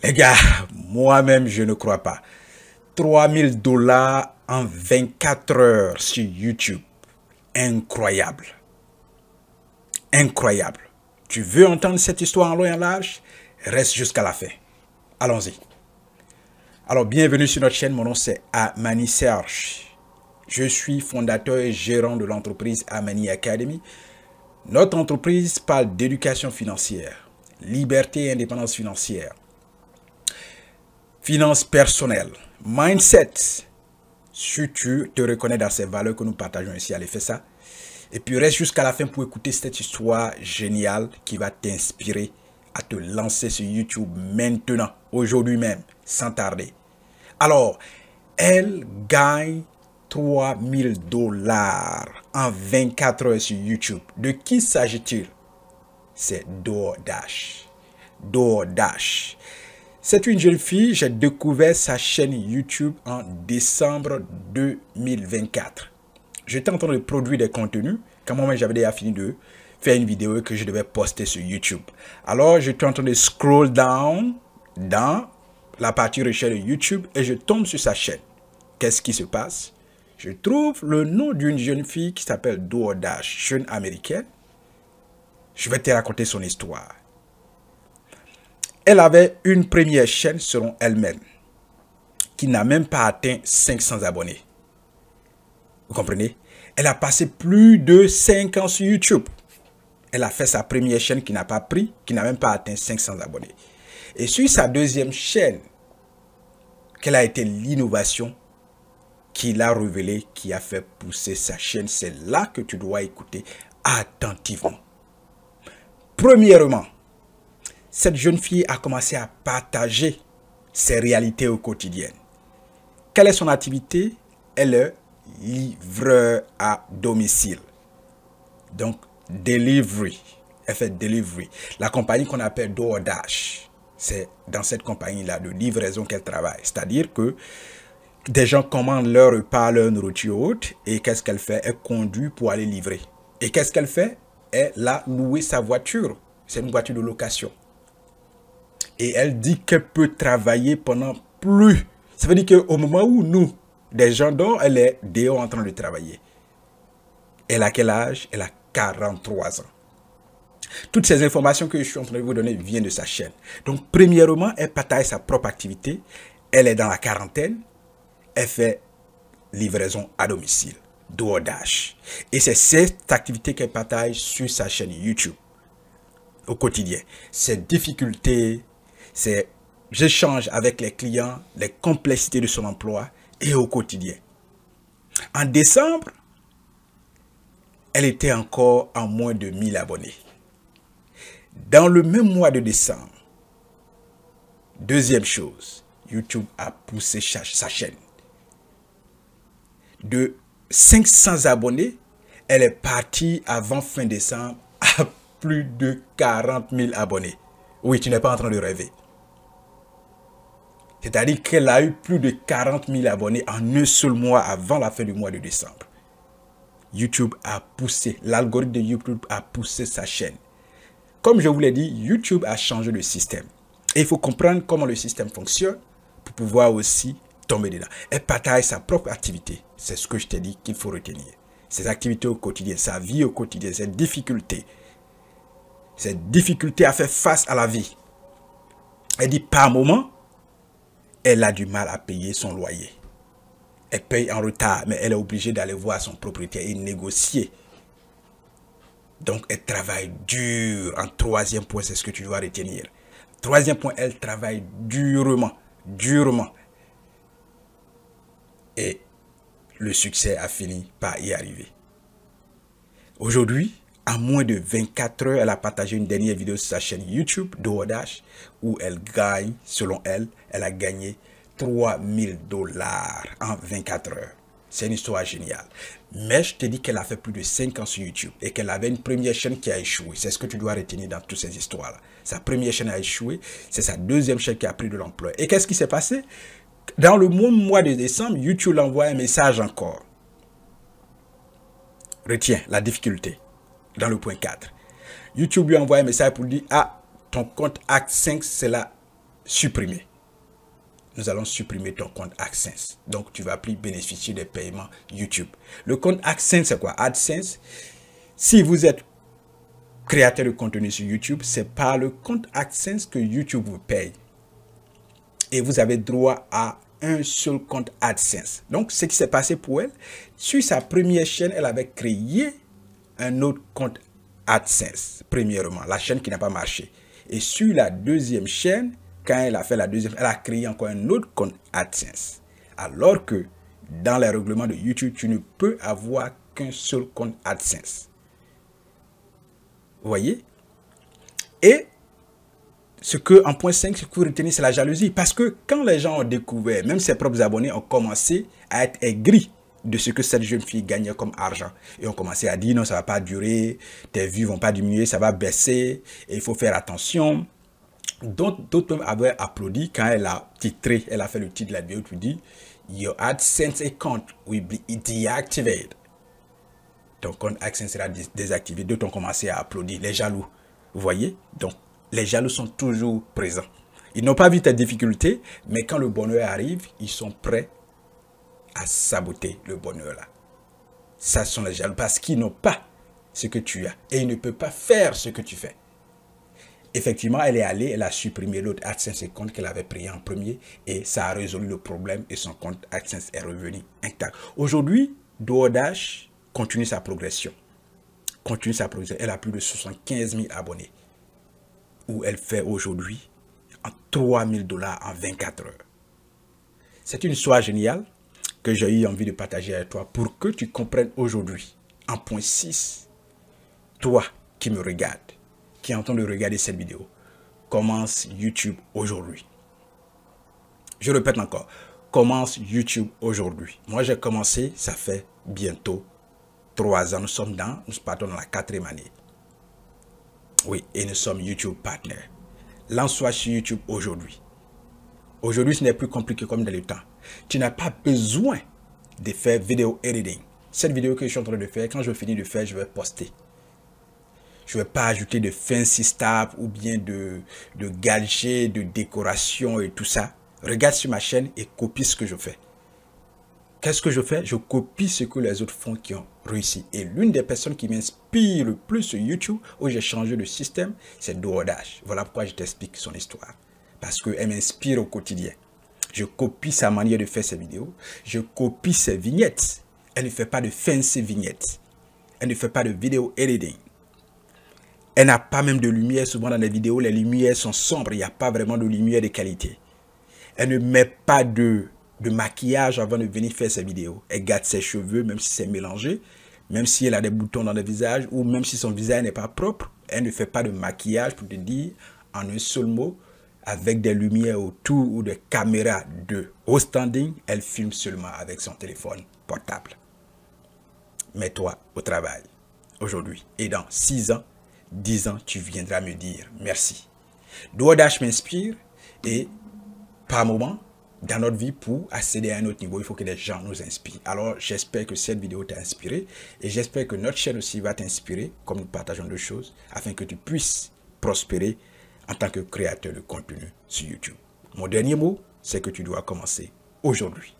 Les gars, moi-même, je ne crois pas. 3 000 $ en 24 heures sur YouTube. Incroyable. Incroyable. Tu veux entendre cette histoire en long et en large? Reste jusqu'à la fin. Allons-y. Alors, bienvenue sur notre chaîne. Mon nom, c'est Amani Serge. Je suis fondateur et gérant de l'entreprise Amani Academy. Notre entreprise parle d'éducation financière, liberté et indépendance financière, finances personnelles, mindset. Si tu te reconnais dans ces valeurs que nous partageons ici, allez faire ça. Et puis reste jusqu'à la fin pour écouter cette histoire géniale qui va t'inspirer à te lancer sur YouTube maintenant, aujourd'hui même, sans tarder. Alors, elle gagne 3 000 $ en 24 heures sur YouTube. De qui s'agit-il? C'est DoorDash. DoorDash. C'est une jeune fille, j'ai découvert sa chaîne YouTube en décembre 2024. J'étais en train de produire des contenus, quand moi j'avais déjà fini de faire une vidéo que je devais poster sur YouTube. Alors j'étais en train de scroll down dans la partie recherche de YouTube et je tombe sur sa chaîne. Qu'est-ce qui se passe? Je trouve le nom d'une jeune fille qui s'appelle DoorDash, jeune américaine. Je vais te raconter son histoire. Elle avait une première chaîne selon elle-même qui n'a même pas atteint 500 abonnés. Vous comprenez? Elle a passé plus de 5 ans sur YouTube. Elle a fait sa première chaîne qui n'a pas pris, qui n'a même pas atteint 500 abonnés. Et sur sa deuxième chaîne, quelle a été l'innovation qui l'a révélé, qui a fait pousser sa chaîne? C'est là que tu dois écouter attentivement. Premièrement, cette jeune fille a commencé à partager ses réalités au quotidien. Quelle est son activité? Elle est livreur à domicile. Donc, delivery. Elle fait delivery. La compagnie qu'on appelle DoorDash, c'est dans cette compagnie-là de livraison qu'elle travaille. C'est-à-dire que des gens commandent leur repas, leur nourriture haute, et qu'est-ce qu'elle fait? Elle conduit pour aller livrer. Et qu'est-ce qu'elle fait? Elle a loué sa voiture. C'est une voiture de location. Et elle dit qu'elle peut travailler pendant plus. Ça veut dire qu'au moment où nous, des gens dorment, elle est dehors en train de travailler. Elle a quel âge? Elle a 43 ans. Toutes ces informations que je suis en train de vous donner viennent de sa chaîne. Donc, premièrement, elle partage sa propre activité. Elle est dans la quarantaine. Elle fait livraison à domicile, DoorDash. Et c'est cette activité qu'elle partage sur sa chaîne YouTube au quotidien. Ses difficultés, ses échanges avec les clients, les complexités de son emploi et au quotidien. En décembre, elle était encore en moins de 1000 abonnés. Dans le même mois de décembre, deuxième chose, YouTube a poussé sa chaîne. De 500 abonnés, elle est partie avant fin décembre à plus de 40 000 abonnés. Oui, tu n'es pas en train de rêver. C'est-à-dire qu'elle a eu plus de 40 000 abonnés en un seul mois avant la fin du mois de décembre. YouTube a poussé, l'algorithme de YouTube a poussé sa chaîne. Comme je vous l'ai dit, YouTube a changé le système. Et il faut comprendre comment le système fonctionne pour pouvoir aussi tomber dedans. Elle partage sa propre activité. C'est ce que je t'ai dit qu'il faut retenir. Ses activités au quotidien, sa vie au quotidien, ses difficultés. Ses difficultés à faire face à la vie. Elle dit par moment, elle a du mal à payer son loyer. Elle paye en retard, mais elle est obligée d'aller voir son propriétaire et négocier. Donc, elle travaille dur. En troisième point, c'est ce que tu dois retenir. Troisième point, elle travaille durement. Durement. Et le succès a fini par y arriver. Aujourd'hui, en moins de 24 heures, elle a partagé une dernière vidéo sur sa chaîne YouTube, DoorDash, où elle gagne, selon elle, elle a gagné 3 000 $ en 24 heures. C'est une histoire géniale. Mais je te dis qu'elle a fait plus de 5 ans sur YouTube et qu'elle avait une première chaîne qui a échoué. C'est ce que tu dois retenir dans toutes ces histoires-là. Sa première chaîne a échoué. C'est sa deuxième chaîne qui a pris de l'ampleur. Et qu'est-ce qui s'est passé? Dans le même mois de décembre, YouTube l'envoie un message encore. Retiens la difficulté. Dans le point 4. YouTube lui envoie un message pour dire: ah, ton compte Act 5, c'est là. supprimer. Nous allons supprimer ton compte AdSense. Donc, tu vas plus bénéficier des paiements YouTube. Le compte AdSense, c'est quoi? AdSense, si vous êtes créateur de contenu sur YouTube, c'est par le compte AdSense que YouTube vous paye. Et vous avez droit à un seul compte AdSense. Donc, ce qui s'est passé pour elle, sur sa première chaîne, elle avait créé un autre compte AdSense, premièrement, la chaîne qui n'a pas marché. Et sur la deuxième chaîne, quand elle a fait la deuxième, elle a créé encore un autre compte AdSense. Alors que dans les règlements de YouTube, tu ne peux avoir qu'un seul compte AdSense. Vous voyez? Et ce que, en point 5, ce qu'il faut retenir, c'est la jalousie. Parce que quand les gens ont découvert, même ses propres abonnés ont commencé à être aigris de ce que cette jeune fille gagnait comme argent. Et ont commencé à dire non, ça ne va pas durer, tes vues ne vont pas diminuer, ça va baisser, et il faut faire attention. D'autres même avaient applaudi quand elle a titré, elle a fait le titre de la vidéo qui dit Your AdSense account will be deactivated. Ton compte AdSense sera désactivé. D'autres ont commencé à applaudir, les jaloux. Vous voyez? Donc, les jaloux sont toujours présents. Ils n'ont pas vu tes difficultés, mais quand le bonheur arrive, ils sont prêts à saboter le bonheur là. Ça sont les jaloux parce qu'ils n'ont pas ce que tu as et ils ne peuvent pas faire ce que tu fais. Effectivement, elle est allée, elle a supprimé l'autre AdSense compte qu'elle avait pris en premier et ça a résolu le problème et son compte AdSense est revenu intact. Aujourd'hui, DoorDash continue sa progression. Elle a plus de 75 000 abonnés. Où elle fait aujourd'hui en 3 000 $ en 24 heures. C'est une histoire géniale que j'ai eu envie de partager avec toi pour que tu comprennes aujourd'hui, en point 6, toi qui me regardes, qui est en train de regarder cette vidéo, commence YouTube aujourd'hui. Je répète encore, commence YouTube aujourd'hui. Moi, j'ai commencé, ça fait bientôt 3 ans. Nous partons dans la 4e année. Oui, et nous sommes YouTube Partners. Lance-toi sur YouTube aujourd'hui. Aujourd'hui, ce n'est plus compliqué comme dans le temps. Tu n'as pas besoin de faire vidéo editing. Cette vidéo que je suis en train de faire, quand je finis de faire, je vais poster. Je ne vais pas ajouter de fancy stuff ou bien de gadgets, de décoration et tout ça. Regarde sur ma chaîne et copie ce que je fais. Qu'est-ce que je fais? Je copie ce que les autres font qui ont réussi. Et l'une des personnes qui m'inspire le plus sur YouTube, où j'ai changé de système, c'est DoorDash. Voilà pourquoi je t'explique son histoire. Parce qu'elle m'inspire au quotidien. Je copie sa manière de faire ses vidéos. Je copie ses vignettes. Elle ne fait pas de fancy vignettes. Elle ne fait pas de vidéo editing. Elle n'a pas même de lumière. Souvent dans les vidéos, les lumières sont sombres. Il n'y a pas vraiment de lumière de qualité. Elle ne met pas de maquillage avant de venir faire ses vidéos. Elle garde ses cheveux, même si c'est mélangé, même si elle a des boutons dans le visage, ou même si son visage n'est pas propre, elle ne fait pas de maquillage pour te dire, en un seul mot, avec des lumières autour ou des caméras de haut standing, elle filme seulement avec son téléphone portable. Mets-toi au travail aujourd'hui. Et dans 6 ans, 10 ans, tu viendras me dire merci. DoorDash m'inspire et par moment, dans notre vie, pour accéder à un autre niveau, il faut que les gens nous inspirent. Alors, j'espère que cette vidéo t'a inspiré et j'espère que notre chaîne aussi va t'inspirer, comme nous partageons deux choses, afin que tu puisses prospérer en tant que créateur de contenu sur YouTube. Mon dernier mot, c'est que tu dois commencer aujourd'hui.